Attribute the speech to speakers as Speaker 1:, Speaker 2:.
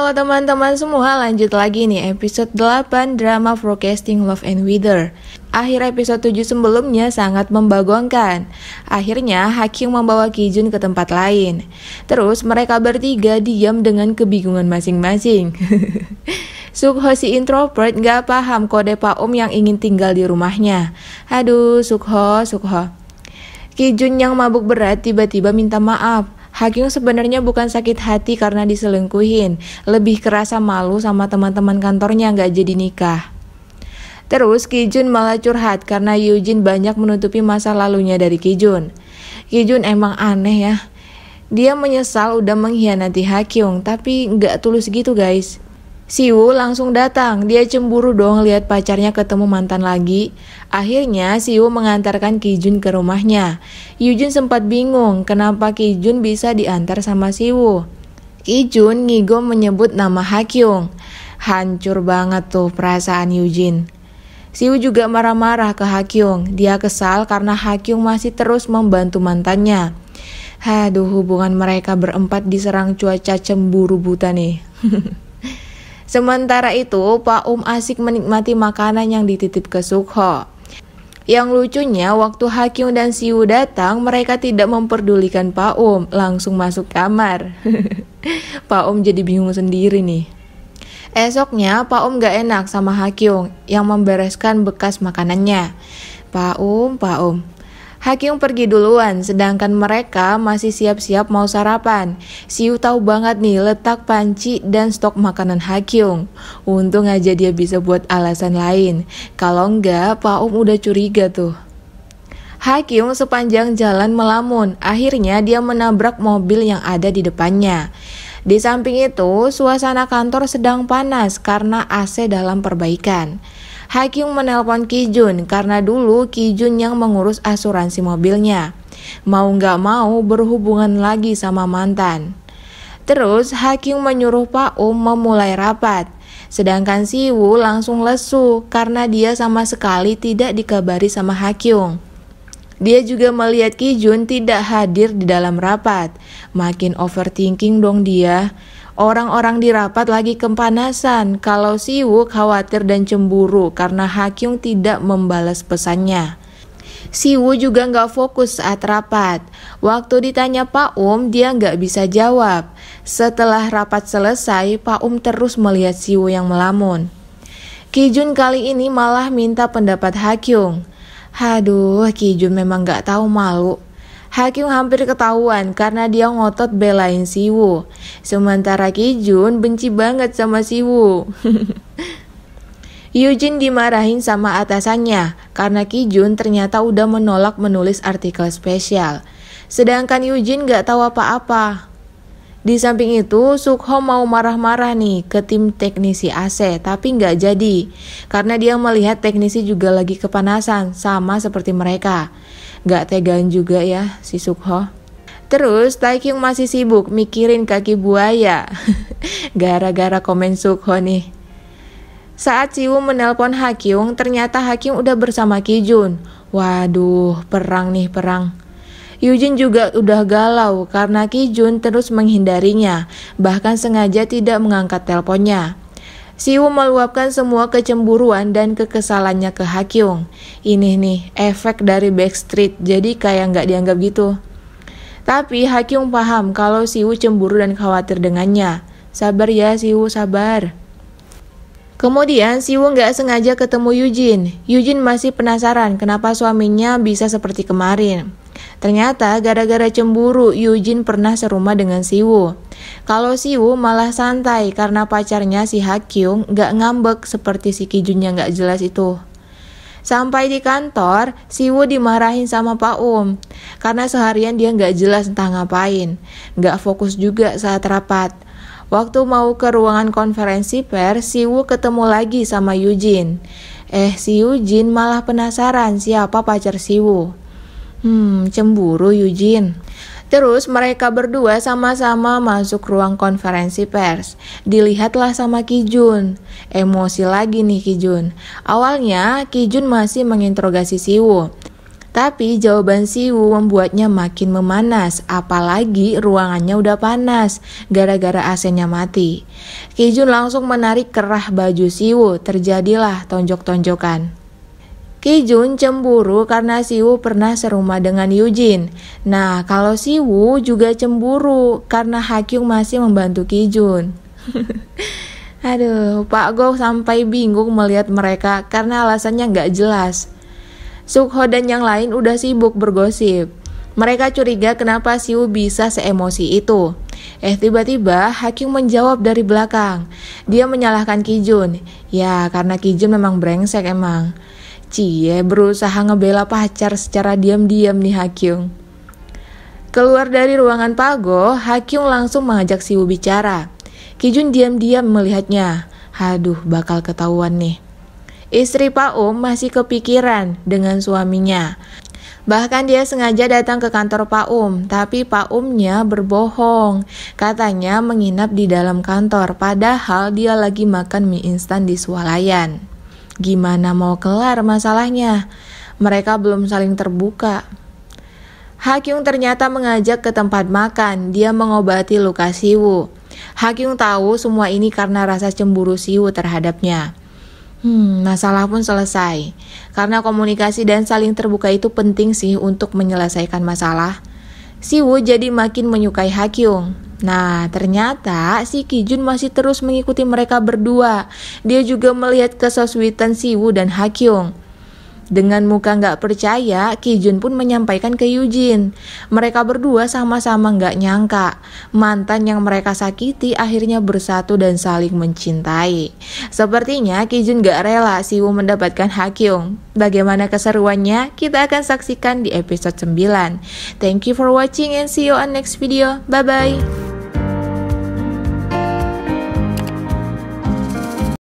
Speaker 1: Halo teman-teman semua, lanjut lagi nih episode 8 drama Forecasting Love and Weather. Akhir episode 7 sebelumnya sangat membagongkan. Akhirnya Hakyung membawa Kijun ke tempat lain. Terus mereka bertiga diam dengan kebingungan masing-masing. Sukho si introvert gak paham kode Pak Om yang ingin tinggal di rumahnya. Aduh Sukho. Kijun yang mabuk berat tiba-tiba minta maaf. Hakyung sebenarnya bukan sakit hati karena diselingkuhin, lebih kerasa malu sama teman-teman kantornya gak jadi nikah. Terus Kijun malah curhat karena Yujin banyak menutupi masa lalunya dari Kijun. Kijun emang aneh ya. Dia menyesal udah mengkhianati Hakyung, tapi gak tulus gitu guys. Siwoo langsung datang, dia cemburu dong lihat pacarnya ketemu mantan lagi. Akhirnya Siwoo mengantarkan Kijun ke rumahnya. Yujin sempat bingung kenapa Kijun bisa diantar sama Siwoo. Kijun ngigo menyebut nama Hakyung. Hancur banget tuh perasaan Yujin. Siwoo juga marah-marah ke Hakyung. Dia kesal karena Hakyung masih terus membantu mantannya. Aduh, hubungan mereka berempat diserang cuaca cemburu buta nih. Sementara itu, Pak asik menikmati makanan yang dititip ke Sukho. Yang lucunya, waktu Hakyung dan Siwoo datang, mereka tidak memperdulikan Pak langsung masuk kamar. Pak jadi bingung sendiri nih. Esoknya, Pak gak enak sama Hakyung yang membereskan bekas makanannya. Pak Hakyung pergi duluan, sedangkan mereka masih siap-siap mau sarapan. Siwoo tahu banget nih letak panci dan stok makanan Hakyung. Untung aja dia bisa buat alasan lain. Kalau enggak, Pak udah curiga tuh. Hakyung sepanjang jalan melamun. Akhirnya dia menabrak mobil yang ada di depannya. Di samping itu, suasana kantor sedang panas karena AC dalam perbaikan. Hakyung menelpon Kijun karena dulu Kijun yang mengurus asuransi mobilnya. Mau gak mau berhubungan lagi sama mantan. Terus Hakyung menyuruh Pak memulai rapat. Sedangkan Siwoo langsung lesu karena dia sama sekali tidak dikabari sama Hakyung. Dia juga melihat Kijun tidak hadir di dalam rapat. Makin overthinking dong dia. Orang-orang di rapat lagi kepanasan kalau Siwoo khawatir dan cemburu karena Hakyung tidak membalas pesannya. Siwoo juga gak fokus saat rapat. Waktu ditanya Pak dia gak bisa jawab. Setelah rapat selesai, Pak terus melihat Siwoo yang melamun. Kijun kali ini malah minta pendapat Hakyung. Aduh, Kijun memang gak tahu malu. Hakyung hampir ketahuan karena dia ngotot belain Siwoo. Sementara Kijun benci banget sama Siwoo. Yujin dimarahin sama atasannya karena Kijun ternyata udah menolak menulis artikel spesial. Sedangkan Yujin gak tahu apa-apa. Di samping itu, Sukho mau marah-marah nih ke tim teknisi AC, tapi gak jadi. Karena dia melihat teknisi juga lagi kepanasan, sama seperti mereka. Gak tegaan juga ya si Sukho. Terus Taekyung masih sibuk mikirin kaki buaya. Gara-gara komen Sukho nih. Saat Siwoo menelpon Hakyung, ternyata Hakyung udah bersama Kijun. Waduh, perang. Yujin juga udah galau karena Kijun terus menghindarinya, bahkan sengaja tidak mengangkat teleponnya. Siwoo meluapkan semua kecemburuan dan kekesalannya ke Hakyung. Ini nih efek dari Backstreet, jadi kayak gak dianggap gitu. Tapi Hakyung paham kalau Siwoo cemburu dan khawatir dengannya. Sabar ya Siwoo, sabar. Kemudian Siwoo gak sengaja ketemu Yujin masih penasaran kenapa suaminya bisa seperti kemarin. Ternyata gara-gara cemburu Yujin pernah serumah dengan Siwoo. Kalau Siwoo malah santai karena pacarnya si Hakyung gak ngambek seperti si Kijun yang gak jelas itu. Sampai di kantor, Siwoo dimarahin sama Pak karena seharian dia gak jelas entah ngapain. Gak fokus juga saat rapat. Waktu mau ke ruangan konferensi pers, Siwoo ketemu lagi sama Yujin. Si Yujin malah penasaran siapa pacar Siwoo. Cemburu Yujin. Terus mereka berdua sama-sama masuk ruang konferensi pers. Dilihatlah sama Kijun. Emosi lagi nih Kijun. Awalnya Kijun masih menginterogasi Siwoo. Tapi jawaban Siwoo membuatnya makin memanas, apalagi ruangannya udah panas gara-gara AC-nya mati. Kijun langsung menarik kerah baju Siwoo, terjadilah tonjok-tonjokan. Kijun cemburu karena Siwoo pernah serumah dengan Yujin. Nah, kalau Siwoo juga cemburu karena Hakyung masih membantu Kijun. Aduh, Pak Go sampai bingung melihat mereka karena alasannya gak jelas. Sukho dan yang lain udah sibuk bergosip. Mereka curiga kenapa Siwoo bisa seemosi itu. Tiba-tiba Hakyung menjawab dari belakang. Dia menyalahkan Kijun. Ya, karena Kijun memang brengsek emang. Cie berusaha ngebela pacar secara diam-diam nih Hakyung. Keluar dari ruangan Pak Go, Hakyung langsung mengajak Siwoo bicara. Kijun diam-diam melihatnya. Aduh, bakal ketahuan nih. Istri Pak masih kepikiran dengan suaminya. Bahkan dia sengaja datang ke kantor Pak tapi Pak nya berbohong. Katanya menginap di dalam kantor, padahal dia lagi makan mie instan di swalayan. Gimana mau kelar masalahnya? Mereka belum saling terbuka. Hakyung ternyata mengajak ke tempat makan. Dia mengobati luka Siwoo. Hakyung tahu semua ini karena rasa cemburu Siwoo terhadapnya. Masalah pun selesai. Karena komunikasi dan saling terbuka itu penting sih untuk menyelesaikan masalah. Siwoo jadi makin menyukai Hakyung. Nah, ternyata si Kijun masih terus mengikuti mereka berdua. Dia juga melihat kesoswitan Siwoo dan Hakyung. Dengan muka gak percaya, Kijun pun menyampaikan ke Yujin. Mereka berdua sama-sama gak nyangka mantan yang mereka sakiti akhirnya bersatu dan saling mencintai. Sepertinya Kijun gak rela Siwoo mendapatkan Hakyung. Bagaimana keseruannya? Kita akan saksikan di episode 9. Thank you for watching and see you on next video. Bye-bye.